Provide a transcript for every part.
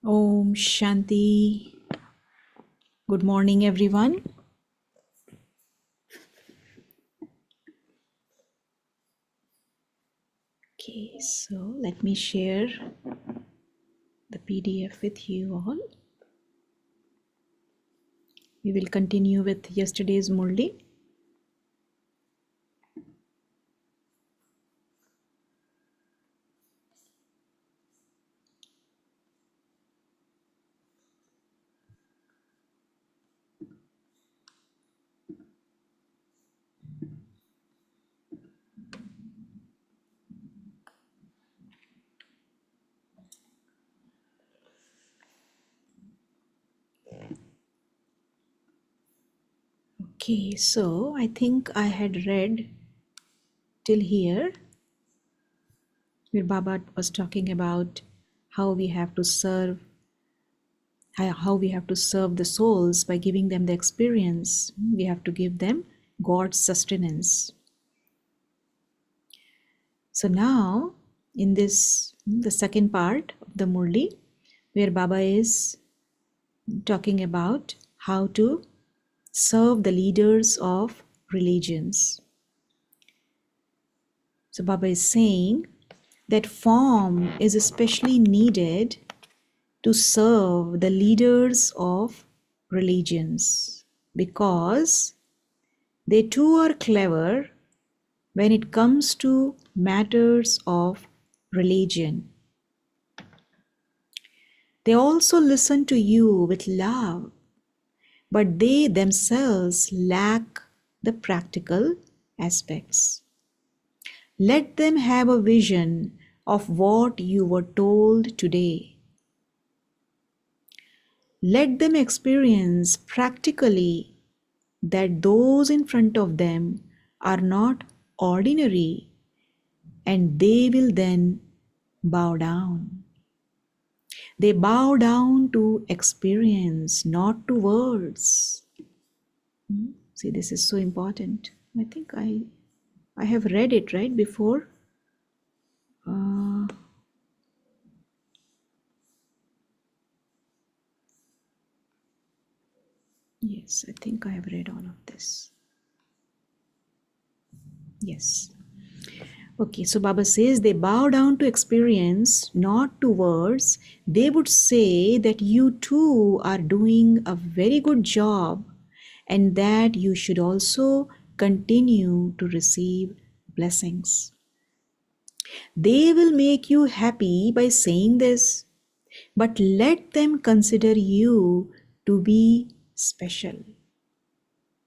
Om Shanti. Good morning, everyone. Okay, so let me share the PDF with you all. We will continue with yesterday's Murli. Okay, so I think I had read till here where Baba was talking about how we have to serve the souls by giving them the experience. We have to give them God's sustenance. So now in this, the second part of the Murli, where Baba is talking about how to serve the leaders of religions. So Baba is saying that form is especially needed to serve the leaders of religions because they too are clever when it comes to matters of religion. They also listen to you with love, but they themselves lack the practical aspects. Let them have a vision of what you were told today. Let them experience practically that those in front of them are not ordinary, and they will then bow down. They bow down to experience, not to words. See, this is so important. I think I have read it right before. Yes, I think I have read all of this. Yes. Okay, so Baba says they bow down to experience, not to words. They would say that you too are doing a very good job and that you should also continue to receive blessings. They will make you happy by saying this, but let them consider you to be special.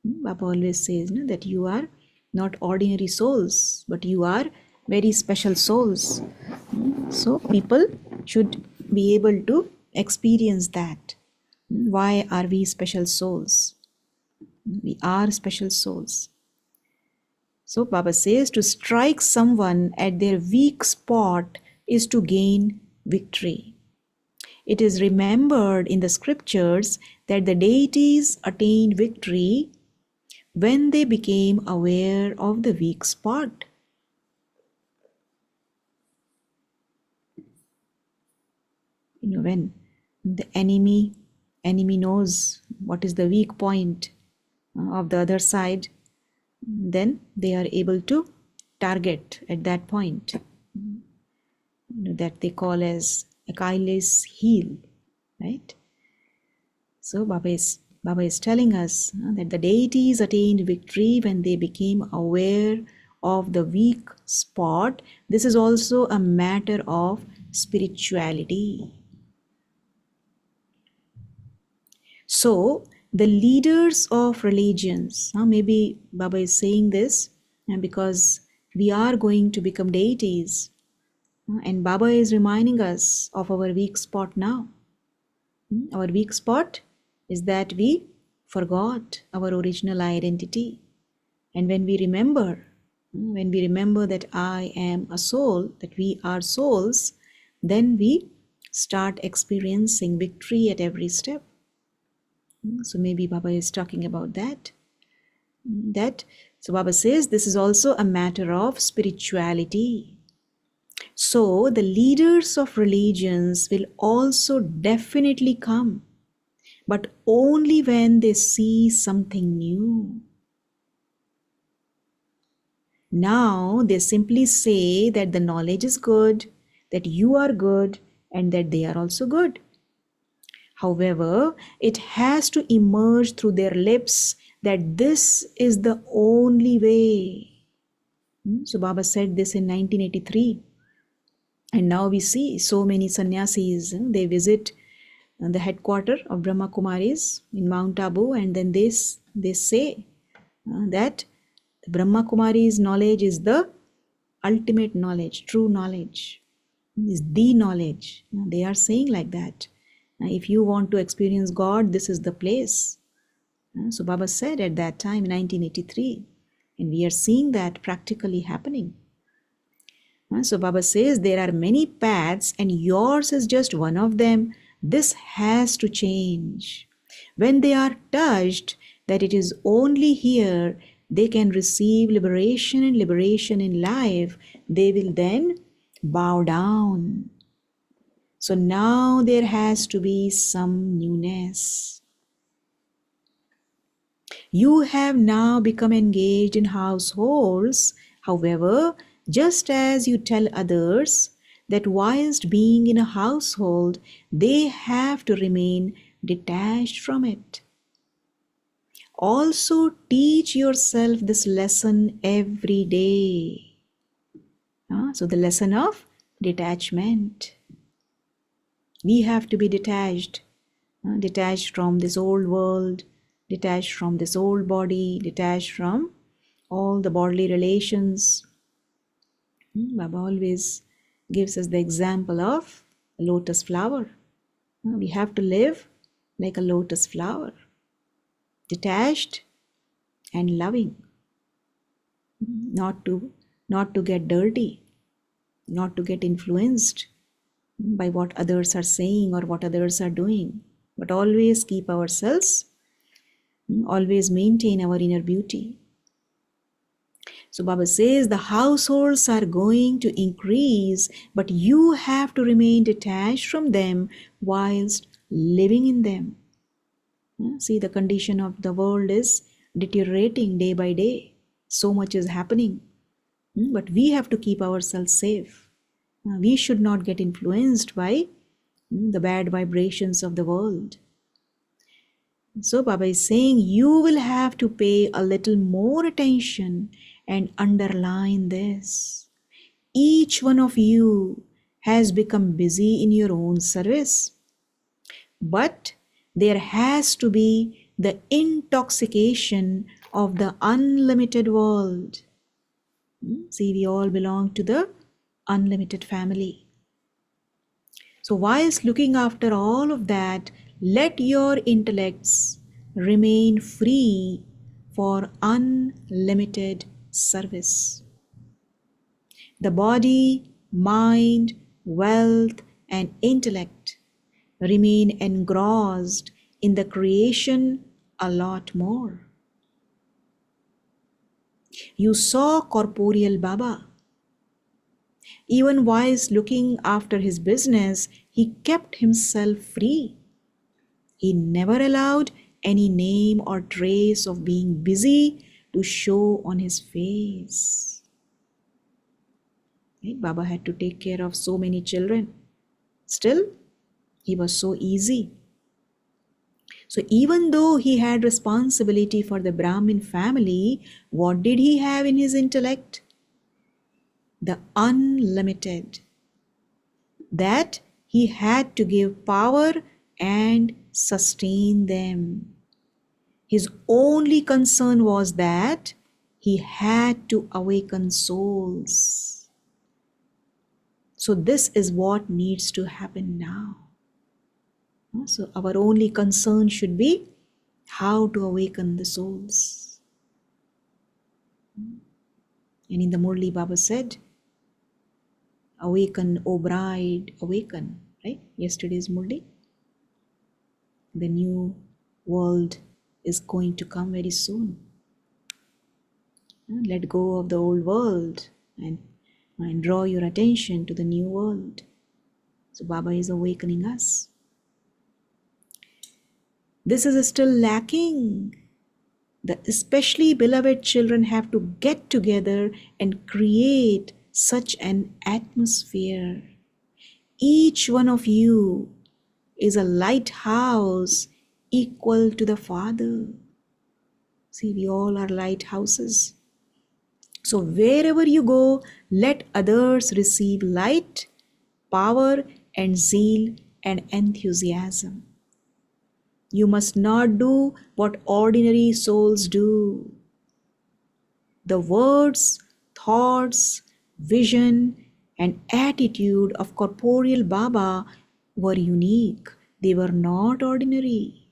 Baba always says that you are not ordinary souls, but you are very special souls. So people should be able to experience that. Why are we special souls? We are special souls. So Baba says to strike someone at their weak spot is to gain victory. It is remembered in the scriptures that the deities attained victory when they became aware of the weak spot. When the enemy knows what is the weak point of the other side, then they are able to target at that point. That they call as Achilles' heel, right? So Baba is telling us that the deities attained victory when they became aware of the weak spot. This is also a matter of spirituality. So the leaders of religions, maybe Baba is saying this because we are going to become deities, and Baba is reminding us of our weak spot now. Our weak spot is that we forgot our original identity. And when we remember that I am a soul, that we are souls, then we start experiencing victory at every step. So maybe Baba is talking about that. So Baba says this is also a matter of spirituality. So the leaders of religions will also definitely come, but only when they see something new. Now they simply say that the knowledge is good, that you are good, and that they are also good. However, it has to emerge through their lips that this is the only way. So Baba said this in 1983. And now we see so many sannyasis, they visit the headquarters of Brahma Kumaris in Mount Abu, and then they say that Brahma Kumaris knowledge is the ultimate knowledge, true knowledge, is the knowledge. They are saying like that. If you want to experience God, this is the place. So Baba said at that time in 1983, and we are seeing that practically happening. So Baba says there are many paths and yours is just one of them. This has to change. When they are touched that it is only here they can receive liberation and liberation in life, they will then bow down. So now there has to be some newness. You have now become engaged in households. However, just as you tell others that whilst being in a household, they have to remain detached from it. Also teach yourself this lesson every day. So the lesson of detachment. We have to be detached. Detached from this old world, detached from this old body, detached from all the bodily relations. Baba always gives us the example of a lotus flower. We have to live like a lotus flower, detached and loving, not to get dirty, not to get influenced by what others are saying or what others are doing, but always keep ourselves, always maintain our inner beauty. So Baba says the households are going to increase, but you have to remain detached from them whilst living in them. See, the condition of the world is deteriorating day by day. So much is happening. But we have to keep ourselves safe. We should not get influenced by the bad vibrations of the world. So Baba is saying you will have to pay a little more attention and underline this. Each one of you has become busy in your own service. But there has to be the intoxication of the unlimited world. See, we all belong to the unlimited family. So whilst looking after all of that, let your intellects remain free for unlimited service. The body, mind, wealth, and intellect remain engrossed in the creation a lot more. You saw corporeal Baba. Even whilst looking after his business, he kept himself free. He never allowed any name or trace of being busy to show on his face. Right? Baba had to take care of so many children. Still, he was so easy. So even though he had responsibility for the Brahmin family, what did he have in his intellect? The unlimited. That he had to give power and sustain them. His only concern was that he had to awaken souls. So this is what needs to happen now. So our only concern should be how to awaken the souls. And in the Murli, Baba said, awaken, O bride, awaken. Right? Yesterday's Murli. The new world is going to come very soon. Let go of the old world and and draw your attention to the new world. So Baba is awakening us. This is still lacking. The especially beloved children have to get together and create such an atmosphere. Each one of you is a lighthouse equal to the Father. See, we all are lighthouses. So wherever you go, let others receive light, power, and zeal and enthusiasm. You must not do what ordinary souls do. The words, thoughts, vision, and attitude of corporeal Baba were unique. They were not ordinary.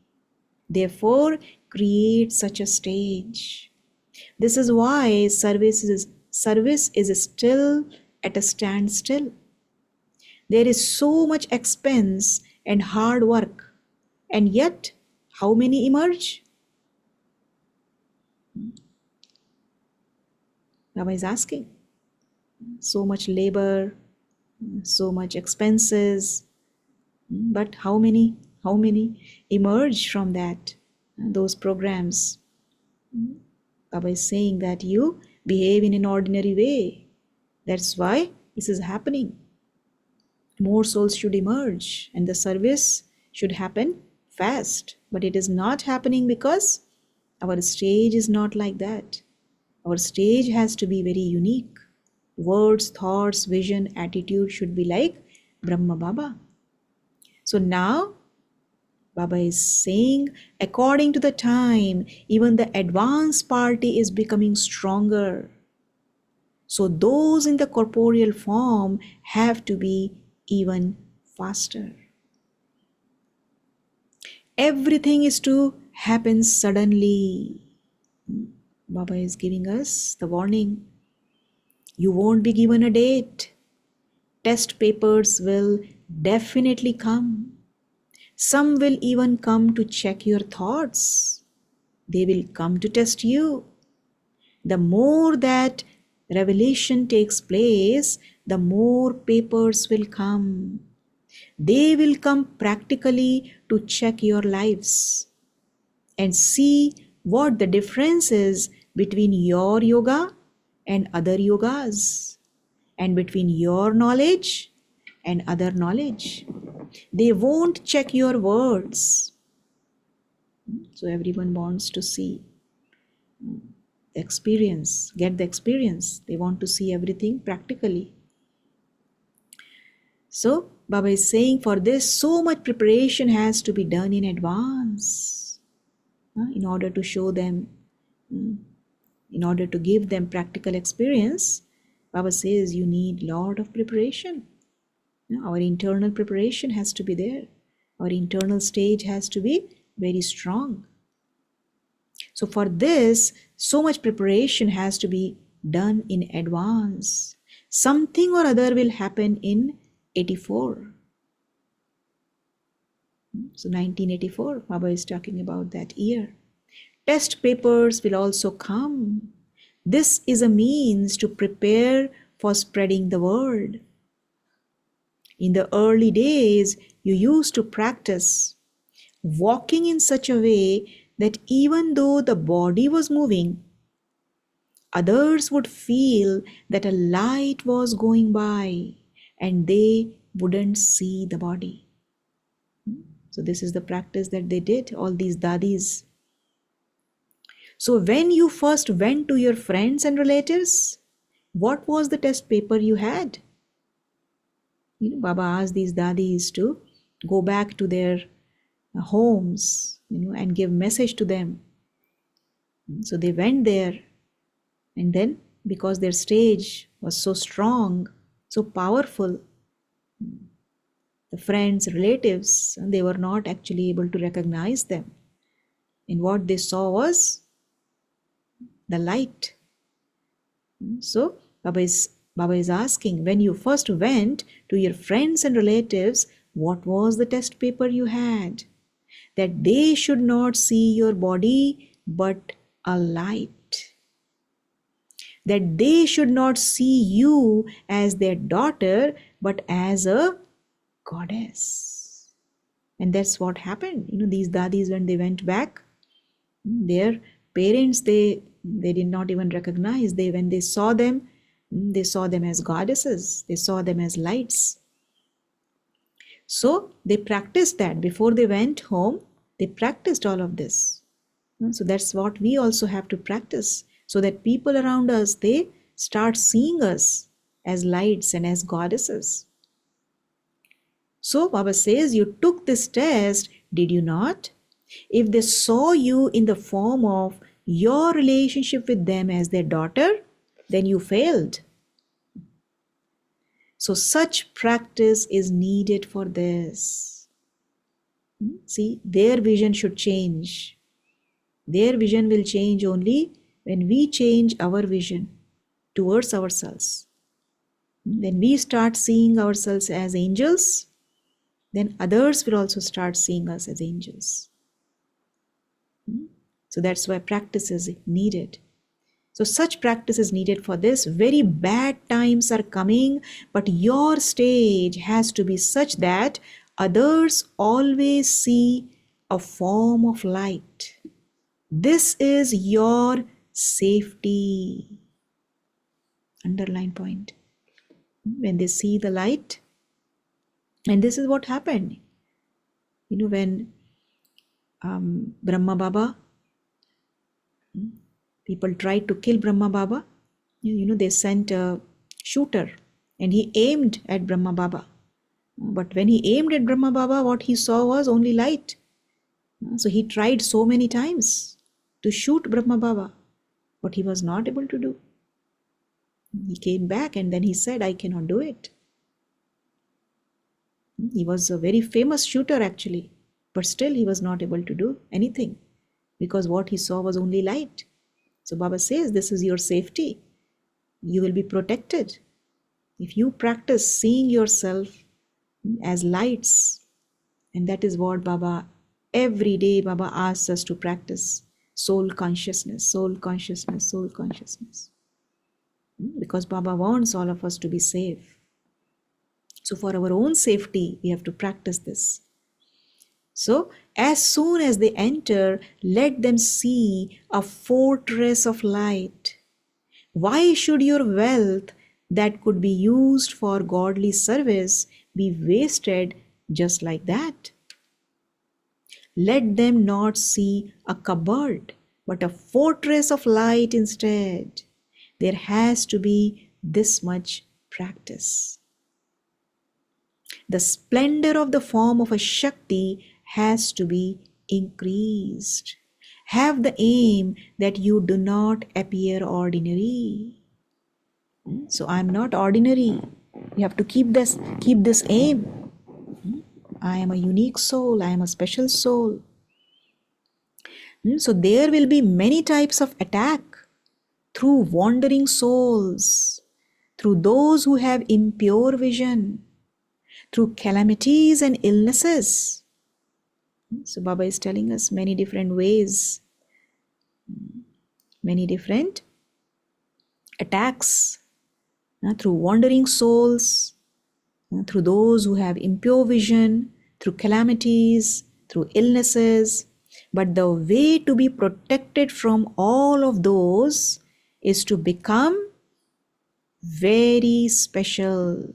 Therefore, create such a stage. This is why service is still at a standstill. There is so much expense and hard work, and yet how many emerge? Baba is asking. So much labor, so much expenses, but how many emerge from that, those programs? Baba is saying that you behave in an ordinary way. That's why this is happening. More souls should emerge and the service should happen fast. But it is not happening because our stage is not like that. Our stage has to be very unique. Words, thoughts, vision, attitude should be like Brahma Baba. So now Baba is saying, according to the time, even the advanced party is becoming stronger. So those in the corporeal form have to be even faster. Everything is to happen suddenly. Baba is giving us the warning. You won't be given a date. Test papers will definitely come. Some will even come to check your thoughts. They will come to test you. The more that revelation takes place, the more papers will come. They will come practically to check your lives and see what the difference is between your yoga and other yogas, and between your knowledge and other knowledge. They won't check your words. So everyone wants to see the experience, get the experience. They want to see everything practically. So Baba is saying, for this, so much preparation has to be done in advance in order to show them, in order to give them practical experience. Baba says you need a lot of preparation. Our internal preparation has to be there. Our internal stage has to be very strong. So for this, so much preparation has to be done in advance. Something or other will happen in 84. So 1984, Baba is talking about that year. Test papers will also come. This is a means to prepare for spreading the word. In the early days, you used to practice walking in such a way that even though the body was moving, others would feel that a light was going by and they wouldn't see the body. So this is the practice that they did, all these dadis. So when you first went to your friends and relatives, what was the test paper you had? Baba asked these dadis to go back to their homes, and give message to them. So they went there, and then because their stage was so strong, so powerful, the friends, relatives, they were not actually able to recognize them. And what they saw was the light. So Baba is asking, when you first went to your friends and relatives, what was the test paper you had? That they should not see your body but a light. that they should not see you as their daughter, but as a goddess. And that's what happened. These dadis, when they went back, their parents, they did not even recognize. When they saw them, they saw them as goddesses. They saw them as lights. So they practiced that before they went home. They practiced all of this. So that's what we also have to practice, so that people around us, they start seeing us as lights and as goddesses. So Baba says, you took this test, did you not? If they saw you in the form of your relationship with them as their daughter, then you failed. So such practice is needed for this. See, their vision should change. Their vision will change only when we change our vision towards ourselves. When we start seeing ourselves as angels, then others will also start seeing us as angels. So that's why practice is needed. So such practice is needed for this. Very bad times are coming, but your stage has to be such that others always see a form of light. This is your safety. Underline point. When they see the light, and this is what happened. When Brahma Baba, people tried to kill Brahma Baba, they sent a shooter and he aimed at Brahma Baba. But when he aimed at Brahma Baba, what he saw was only light. So he tried so many times to shoot Brahma Baba, but he was not able to do. He came back and then he said, I cannot do it. He was a very famous shooter actually, but still he was not able to do anything because what he saw was only light. So Baba says, this is your safety. You will be protected. If you practice seeing yourself as lights, and that is what Baba, every day Baba asks us to practice. Soul consciousness, soul consciousness, soul consciousness. Because Baba wants all of us to be safe. So for our own safety, we have to practice this. So as soon as they enter, let them see a fortress of light. Why should your wealth that could be used for godly service be wasted just like that? Let them not see a cupboard, but a fortress of light instead. There has to be this much practice. The splendor of the form of a Shakti has to be increased. Have the aim that you do not appear ordinary. So I am not ordinary. You have to keep this aim. I am a unique soul. I am a special soul. So there will be many types of attack through wandering souls, through those who have impure vision, through calamities and illnesses. So Baba is telling us many different ways, many different attacks through wandering souls, through those who have impure vision, through calamities, through illnesses. But the way to be protected from all of those is to become very special.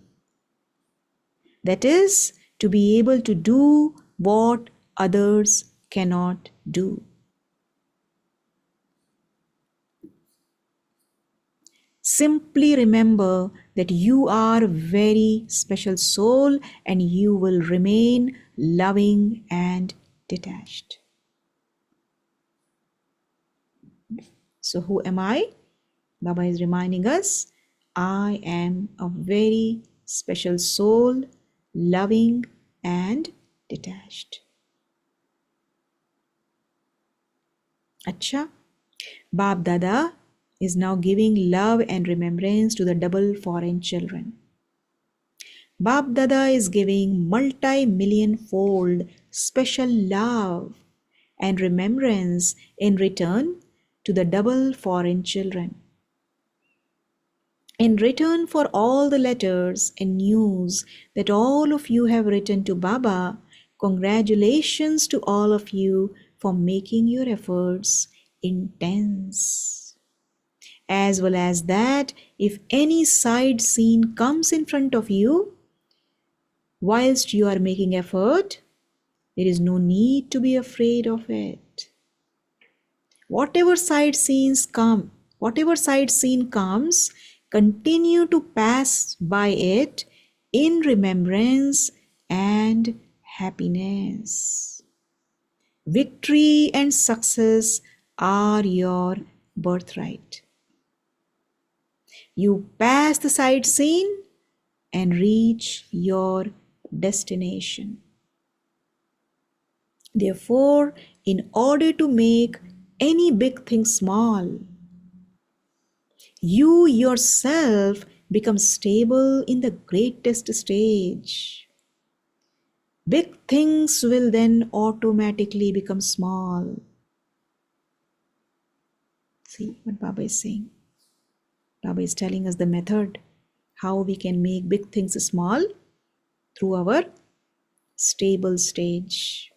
That is, to be able to do what others cannot do. Simply remember that you are a very special soul and you will remain loving and detached. So who am I? Baba is reminding us, I am a very special soul, loving and detached. Acha, BapDada is now giving love and remembrance to the double foreign children. BapDada is giving multi-million fold special love and remembrance in return to the double foreign children. In return for all the letters and news that all of you have written to Baba, congratulations to all of you for making your efforts intense. As well as that, if any side scene comes in front of you, whilst you are making effort, there is no need to be afraid of it. Whatever side scene comes, continue to pass by it in remembrance and happiness. Victory and success are your birthright. You pass the side scene and reach your destination. Therefore, in order to make any big thing small, you yourself become stable in the greatest stage. Big things will then automatically become small. See what Baba is saying? Baba is telling us the method how we can make big things small through our stable stage.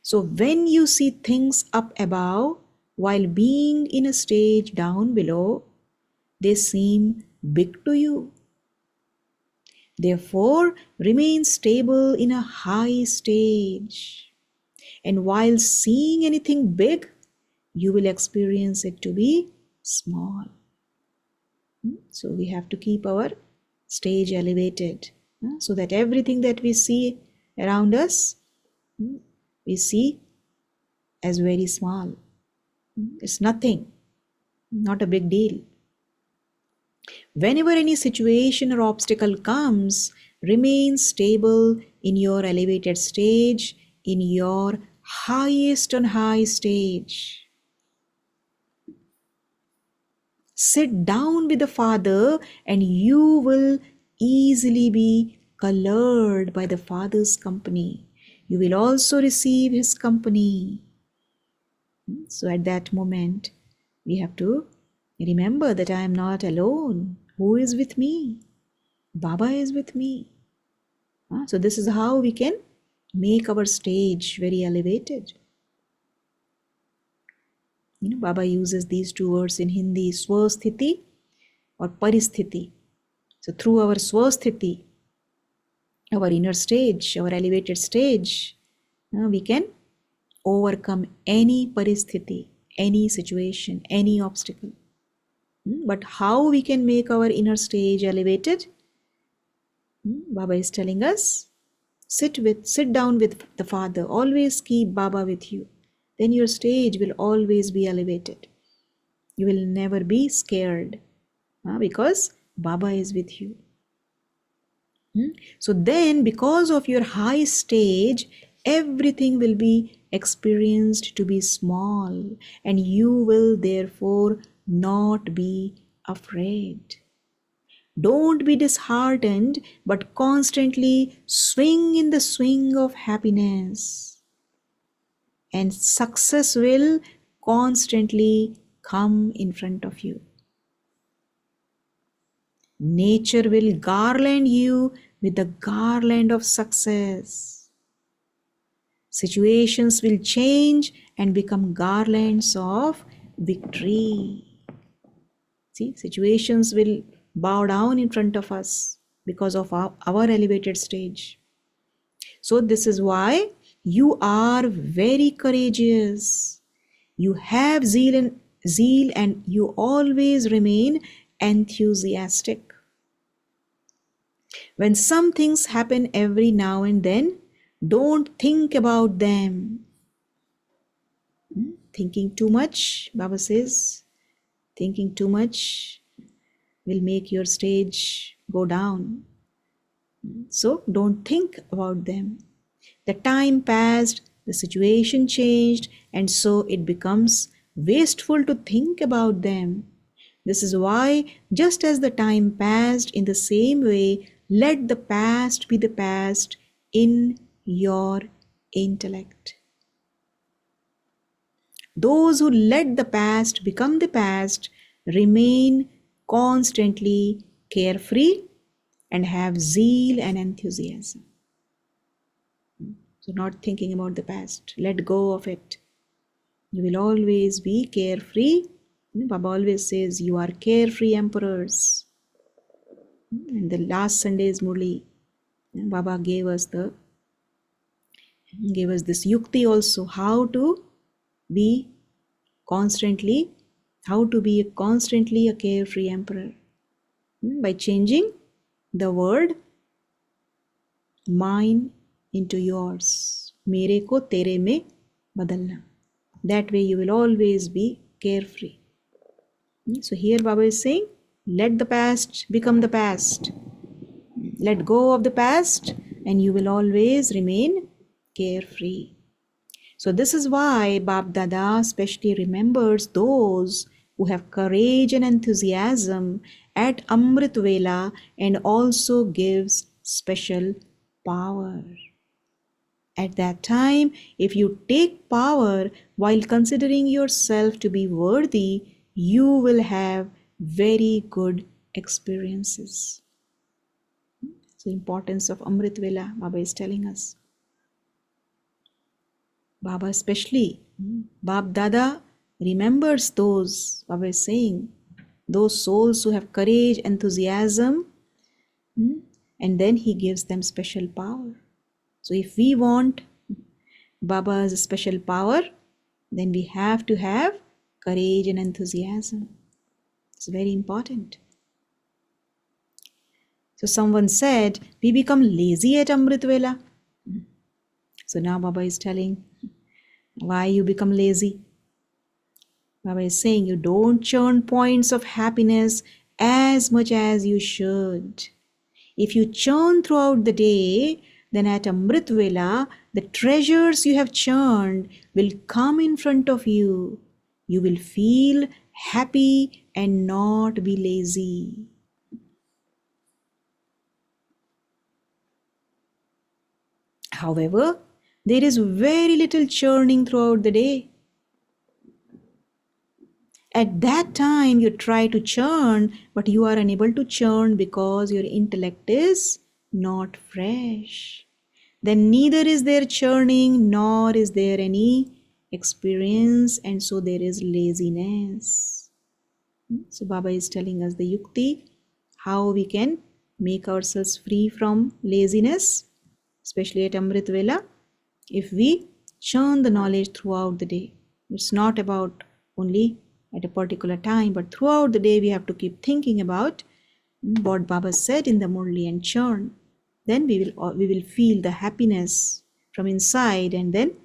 So when you see things up above while being in a stage down below, they seem big to you. Therefore, remain stable in a high stage. And while seeing anything big, you will experience it to be small. So we have to keep our stage elevated so that everything that we see around us, we see as very small. It's nothing, not a big deal. Whenever any situation or obstacle comes, remain stable in your elevated stage, in your highest on high stage. Sit down with the Father and you will easily be colored by the Father's company. You will also receive His company. So at that moment, we have to remember that I am not alone. Who is with me? Baba is with me. So this is how we can make our stage very elevated. Baba uses these two words in Hindi, swasthiti or paristhiti. So through our swasthiti, our inner stage, our elevated stage, we can overcome any paristhiti, any situation, any obstacle. But how we can make our inner stage elevated? Baba is telling us, sit down with the Father. Always keep Baba with you. Then your stage will always be elevated. You will never be scared because Baba is with you. So then, because of your high stage, everything will be experienced to be small, and you will therefore not be afraid. Don't be disheartened, but constantly swing in the swing of happiness. And success will constantly come in front of you. Nature will garland you with the garland of success. Situations will change and become garlands of victory. See, situations will bow down in front of us because of our elevated stage. So this is why you are very courageous. You have zeal and you always remain enthusiastic. When some things happen every now and then, don't think about them. Thinking too much, Baba says, thinking too much will make your stage go down. So don't think about them. The time passed, the situation changed, and so it becomes wasteful to think about them. This is why, just as the time passed, in the same way, let the past be the past in your intellect. Those who let the past become the past remain constantly carefree and have zeal and enthusiasm. So not thinking about the past. Let go of it. You will always be carefree. Baba always says you are carefree emperors. And the last Sunday's Murli, Baba gave us this yukti also, how to be constantly a carefree emperor. By changing the word mine into yours. Mere ko tere mein badalna. That way you will always be carefree. So here Baba is saying, let the past become the past. Let go of the past and you will always remain carefree. So this is why BapDada especially remembers those who have courage and enthusiasm at Amrit Vela and also gives special power. At that time, if you take power while considering yourself to be worthy, you will have very good experiences. So importance of Amrit Vela, Baba is telling us. Baba especially, BapDada remembers those, Baba is saying, those souls who have courage, enthusiasm, and then he gives them special power. So if we want Baba's special power, then we have to have courage and enthusiasm. It's very important. So someone said, we become lazy at Amrit Vela. So now Baba is telling why you become lazy. Baba is saying you don't churn points of happiness as much as you should. If you churn throughout the day, then at Amrit Vela, the treasures you have churned will come in front of you. You will feel happy and not be lazy. However, there is very little churning throughout the day. At that time, you try to churn, but you are unable to churn because your intellect is not fresh. Then neither is there churning, nor is there any experience, and so there is laziness. So Baba is telling us the yukti, how we can make ourselves free from laziness, especially at Amrit Vela, if we churn the knowledge throughout the day. It's not about only at a particular time, but throughout the day we have to keep thinking about what Baba said in the Murli and churn. Then we will feel the happiness from inside, and then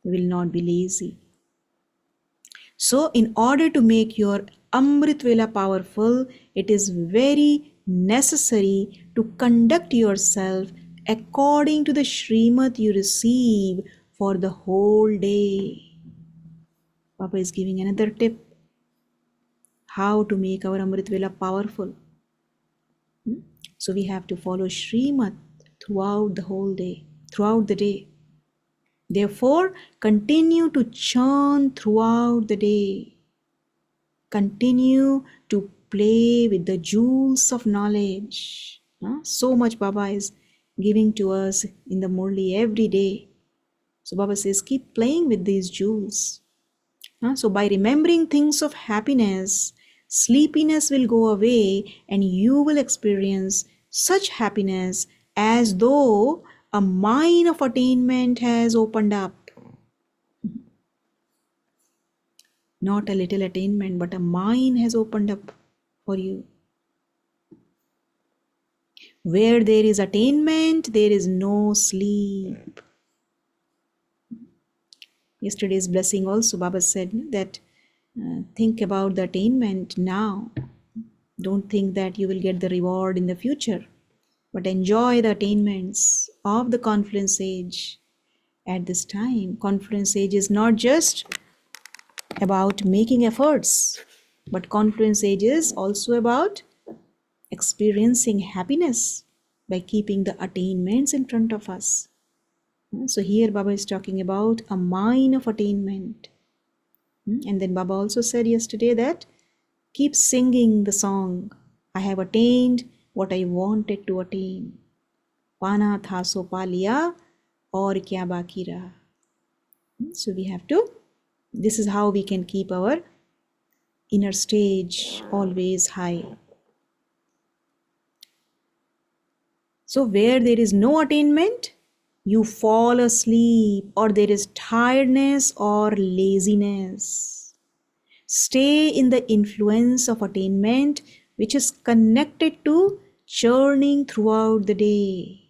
we will not be lazy. So in order to make your Amrit Vela powerful, it is very necessary to conduct yourself according to the Srimad you receive for the whole day. Baba is giving another tip, how to make our Amrit Vela powerful. So we have to follow Srimad throughout the whole day, throughout the day. Therefore, continue to churn throughout the day. Continue to play with the jewels of knowledge. So much Baba is giving to us in the Murli every day. So Baba says, keep playing with these jewels. So by remembering things of happiness, sleepiness will go away and you will experience such happiness as though a mine of attainment has opened up. Not a little attainment, but a mine has opened up for you. Where there is attainment, there is no sleep. Yesterday's blessing also, Baba said that think about the attainment now. Don't think that you will get the reward in the future, but enjoy the attainments of the confluence age at this time. Confluence age is not just about making efforts, but confluence age is also about experiencing happiness by keeping the attainments in front of us. So here Baba is talking about a mine of attainment. And then Baba also said yesterday that Keep singing the song. I have attained what I wanted to attain. Pana tha so pa liya, aur kya baki raha. So we have to, this is how we can keep our inner stage always high. So where there is no attainment, you fall asleep, or there is tiredness or laziness. Stay in the influence of attainment, which is connected to churning throughout the day.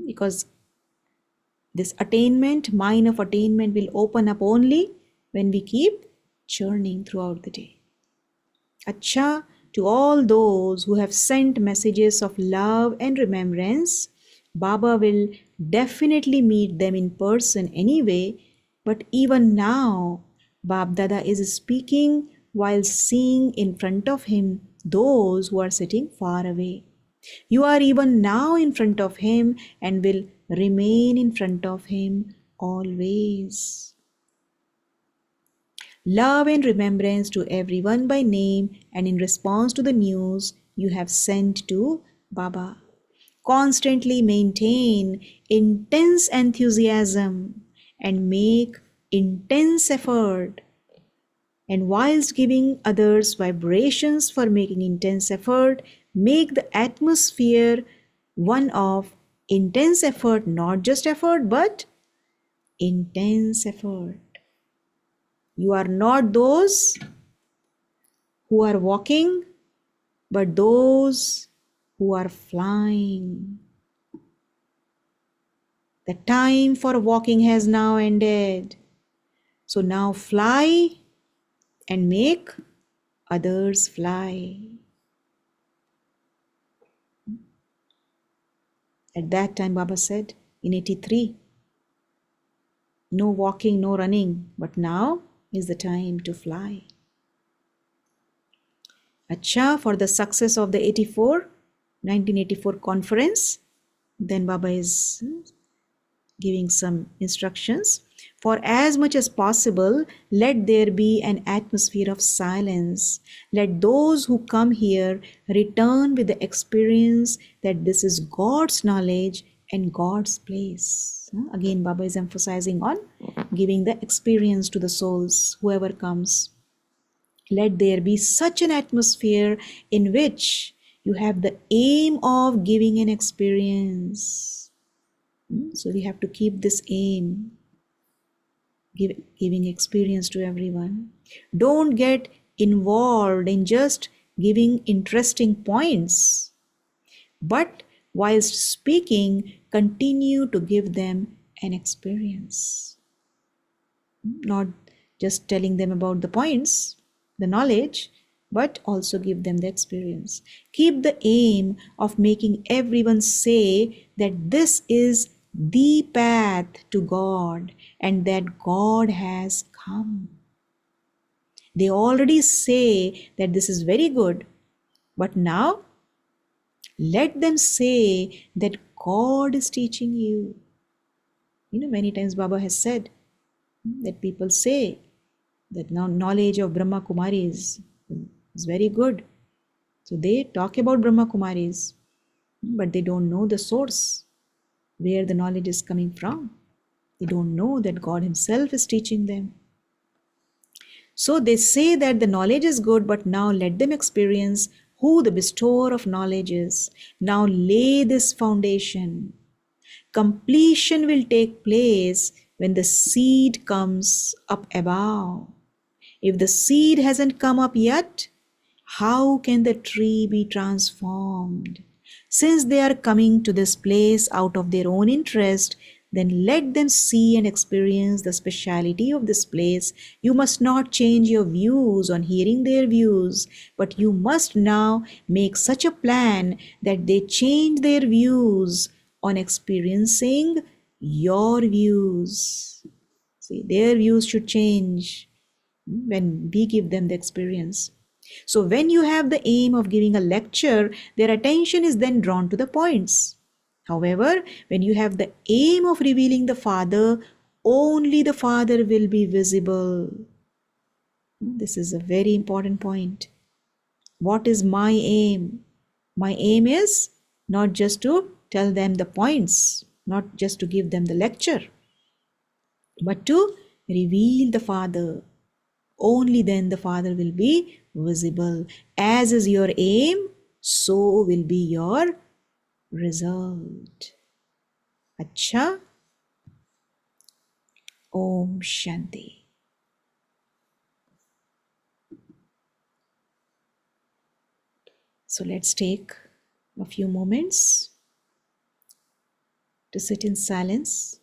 Because this attainment, mine of attainment, will open up only when we keep churning throughout the day. Acha, to all those who have sent messages of love and remembrance, Baba will definitely meet them in person anyway, but even now, BapDada is speaking while seeing in front of him those who are sitting far away. You are even now in front of him and will remain in front of him always. Love and remembrance to everyone by name and in response to the news you have sent to Baba. Constantly maintain intense enthusiasm and make intense effort. And whilst giving others vibrations for making intense effort, make the atmosphere one of intense effort, not just effort, but intense effort. You are not those who are walking, but those who are flying. The time for walking has now ended. So now fly and make others fly. At that time, Baba said in 83, no walking, no running, but now is the time to fly. Acha, for the success of the 1984 conference, then Baba is giving some instructions. For as much as possible, let there be an atmosphere of silence. Let those who come here return with the experience that this is God's knowledge and God's place. Again, Baba is emphasizing on giving the experience to the souls, whoever comes. Let there be such an atmosphere in which you have the aim of giving an experience. So we have to keep this aim, giving experience to everyone. Don't get involved in just giving interesting points, but whilst speaking, continue to give them an experience. Not just telling them about the points, the knowledge, but also give them the experience. Keep the aim of making everyone say that this is the path to God and that God has come. They already say that this is very good, but now let them say that God is teaching you. Many times Baba has said that people say that now knowledge of Brahma Kumaris is very good. So they talk about Brahma Kumaris, but they don't know the source, where the knowledge is coming from. They don't know that God Himself is teaching them. So they say that the knowledge is good, but now let them experience who the bestower of knowledge is. Now lay this foundation. Completion will take place when the seed comes up above. If the seed hasn't come up yet, how can the tree be transformed? Since they are coming to this place out of their own interest, then let them see and experience the speciality of this place. You must not change your views on hearing their views, but you must now make such a plan that they change their views on experiencing your views. See, their views should change when we give them the experience. So when you have the aim of giving a lecture, their attention is then drawn to the points. However, when you have the aim of revealing the Father, only the Father will be visible. This is a very important point. What is my aim? My aim is not just to tell them the points, not just to give them the lecture, but to reveal the Father. Only then the Father will be visible. As is your aim, so will be your result. Acha. Om Shanti. So let's take a few moments to sit in silence.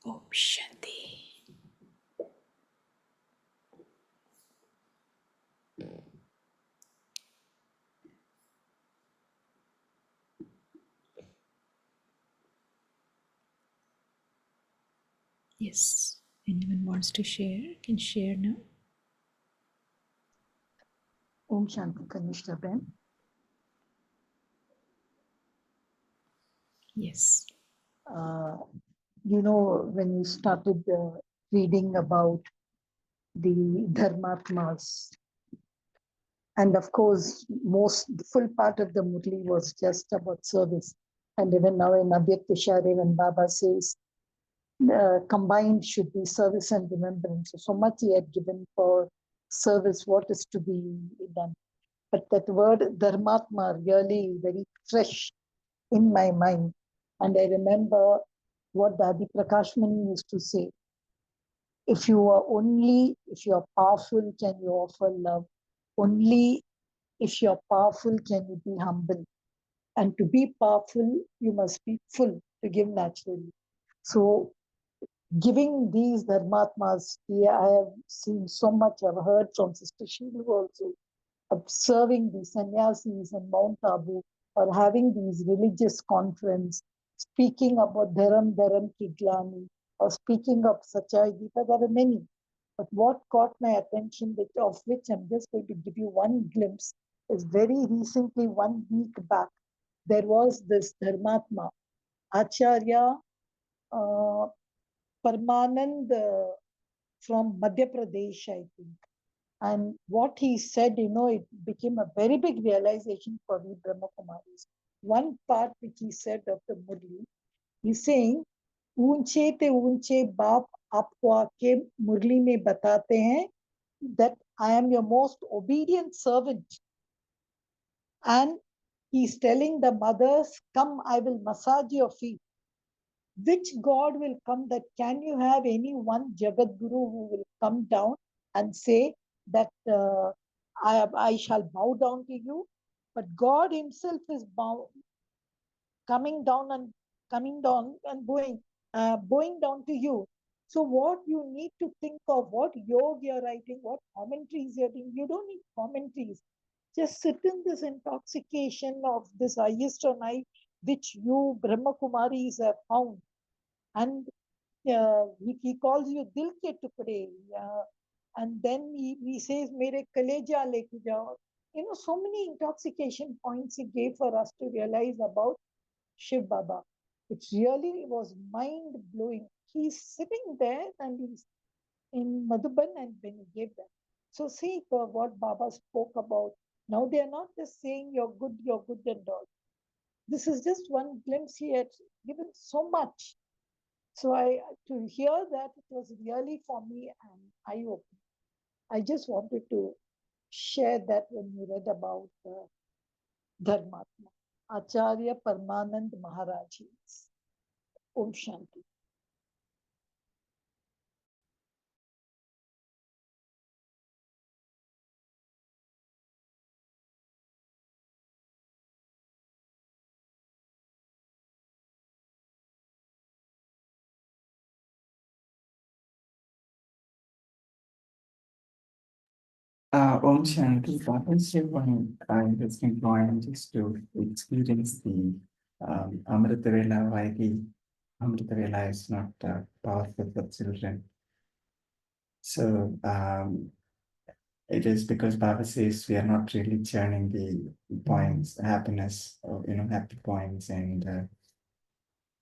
Om Shanti. Yes. Anyone wants to share can share now. Om Shanti Kanishta Ben. Yes. When you started reading about the Dharmatmas, and of course, the full part of the Murli was just about service. And even now in Avyakt when Baba says, combined should be service and remembrance. So much he had given for service, what is to be done. But that word Dharmatma really very fresh in my mind. And I remember what Dadi Prakashmani used to say. If you are powerful, can you offer love? Only if you're powerful, can you be humble? And to be powerful, you must be full to give naturally. So giving these dharmatmas, yeah, I have seen so much, I've heard from Sister Shilu also, observing the sannyasis in Mount Abu or having these religious conference, speaking about Dharam Kiglani or speaking of Sachai Gita, there are many. But what caught my attention, of which I'm just going to give you one glimpse, is very recently, 1 week back, there was this Dharmatma, Acharya uh, Parmanand from Madhya Pradesh, I think. And what he said, it became a very big realization for me, Brahma Kumaris. One part which he said of the Murli, he's saying, ऊंचे ते ऊंचे बाप आपको आके मुरली में बताते हैं that I am your most obedient servant. And he's telling the mothers, come, I will massage your feet. Which God will come that can you have any one Jagat Guru who will come down and say that I shall bow down to you? But God himself is coming down and bowing down to you. So what you need to think of, what yoga you're writing, what commentaries you're doing, you don't need commentaries. Just sit in this intoxication of this highest on high, which you Brahma Kumaris have found. And he calls you Dil ke tukde. And then he says, Mere kaleja leke jao. So many intoxication points he gave for us to realize about Shiv Baba. It really was mind blowing. He's sitting there and he's in Madhuban and when he gave that. So see what Baba spoke about. Now they are not just saying you're good and all. This is just one glimpse he had given so much. So to hear that, it was really for me an eye-opening. I just wanted to share that when you read about Dharmatma. Acharya Parmanand Maharaj. Om Shanti. Om Shanti. What is your one interesting point is to experience the Amrita Vela, why the Amrita Vela is not powerful for children. So it is because Baba says we are not really churning the points, happiness, or happy points, and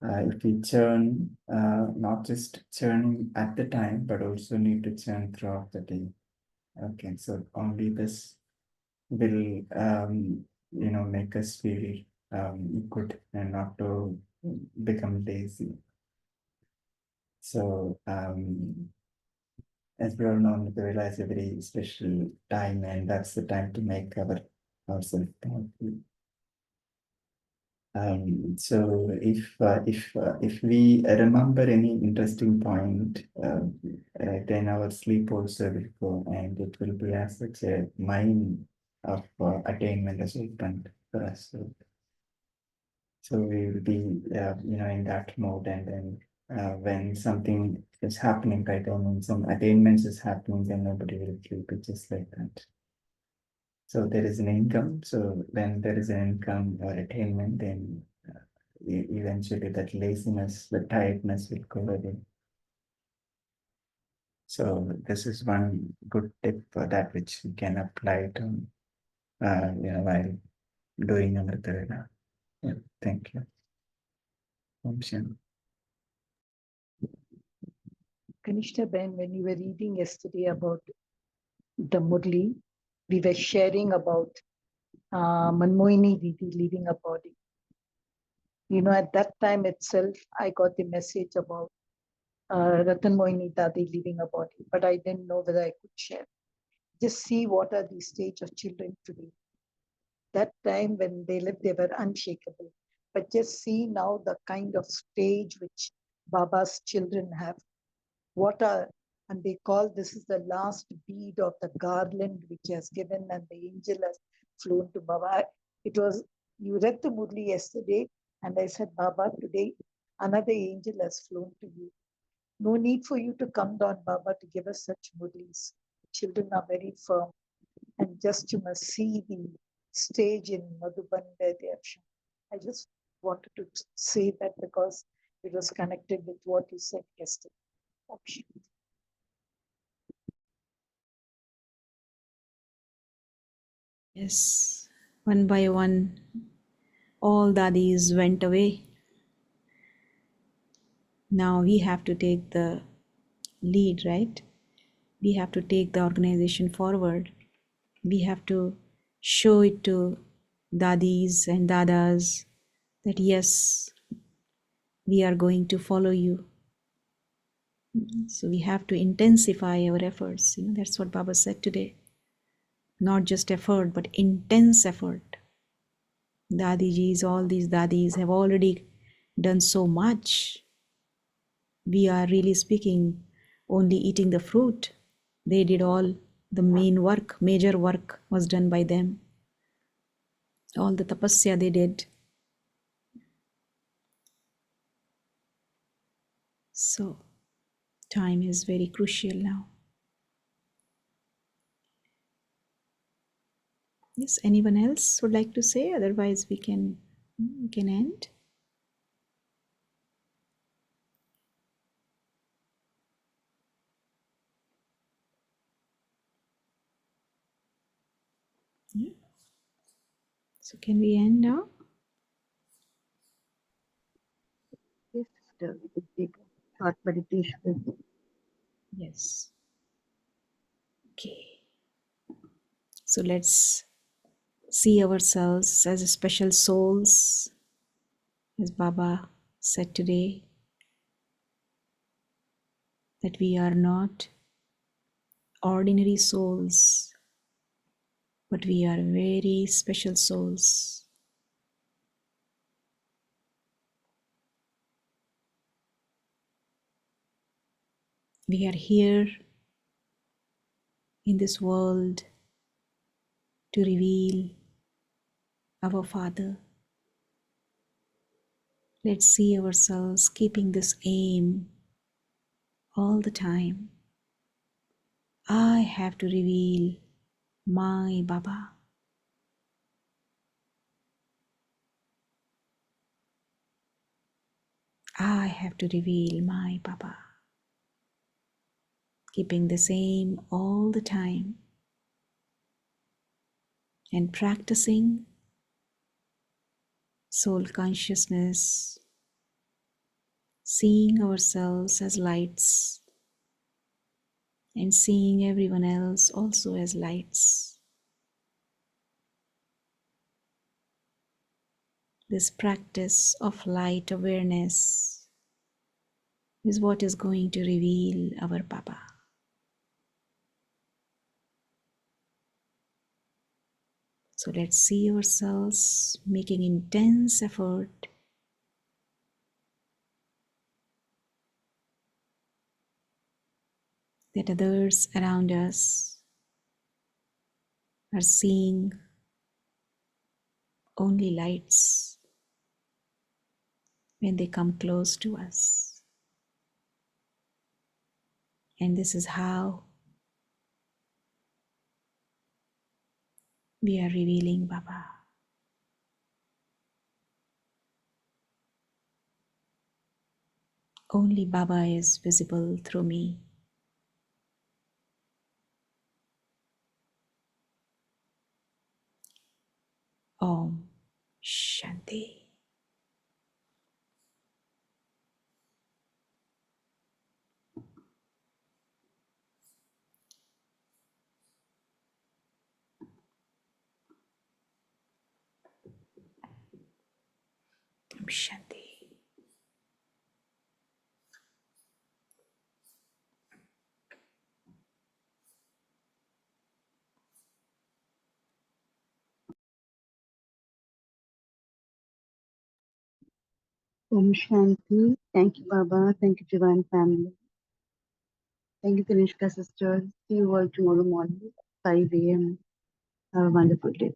if we churn, not just churning at the time, but also need to churn throughout the day. Okay, so only this will make us feel good and not to become lazy. So as we all know, the Vela is a very special time, and that's the time to make ourselves powerful. So if we remember any interesting point, then our sleep also will go, and it will be as such a mind of attainment as opened for us. So we will be in that mode, and then when something is happening, right, I mean some attainments is happening, then nobody will sleep. It's just like that. So there is an income. So when there is an income or attainment, then eventually that laziness, the tiredness will go away. So this is one good tip for that which we can apply to while doing Amrita Vela. Yeah, thank you. Om Shanti. Kanishta Ben, when you were reading yesterday about the Murli, we were sharing about Manmohini Didi leaving a body. At that time itself, I got the message about Ratan Mohini Dadi leaving a body, but I didn't know whether I could share. Just see what are the stage of children today. That time when they lived, they were unshakable. But just see now the kind of stage which Baba's children have. And they call this is the last bead of the garland which has given, and the angel has flown to Baba. You read the Murli yesterday, and I said, Baba, today another angel has flown to you. No need for you to come down, Baba, to give us such Murlis. Children are very firm. And just you must see the stage in Madhuban where they have shown. I just wanted to say that because it was connected with what you said yesterday. Yes, one by one, all dadis went away. Now we have to take the lead, right? We have to take the organization forward. We have to show it to dadis and dadas that yes, we are going to follow you. So we have to intensify our efforts. That's what Baba said today. Not just effort, but intense effort. Dadijis, all these dadis have already done so much. We are really speaking only eating the fruit. They did all the main work, major work was done by them. All the tapasya they did. So time is very crucial now. Yes, anyone else would like to say? Otherwise we can end. Yeah. So can we end now? Yes, sister, we could take a short meditation. Yes. Okay. So let's see ourselves as special souls, as Baba said today, that we are not ordinary souls, but we are very special souls. 。 . 。 。 。 . 。 . 。 . 。 . 。 . 。 . 。 . 。 . 。 . 。 . . . 。 . 。 . . 。 . 。 。 . 。 。 . 。 . 。 . 。 . 。 . . . . 。 . 。We are here in this world to reveal our Father. Let's see ourselves keeping this aim all the time. I have to reveal my Baba. I have to reveal my Baba. Keeping the same all the time and practicing soul consciousness, seeing ourselves as lights and seeing everyone else also as lights. This practice of light awareness is what is going to reveal our Baba. So let's see ourselves making intense effort that others around us are seeing only lights when they come close to us. And this is how we are revealing Baba. Only Baba is visible through me. Om Shanti. Om Shanti. Om Shanti. Thank you, Baba. Thank you, Divine Family. Thank you, Kanishka sister. See you all tomorrow morning, 5 a.m. Have a wonderful day.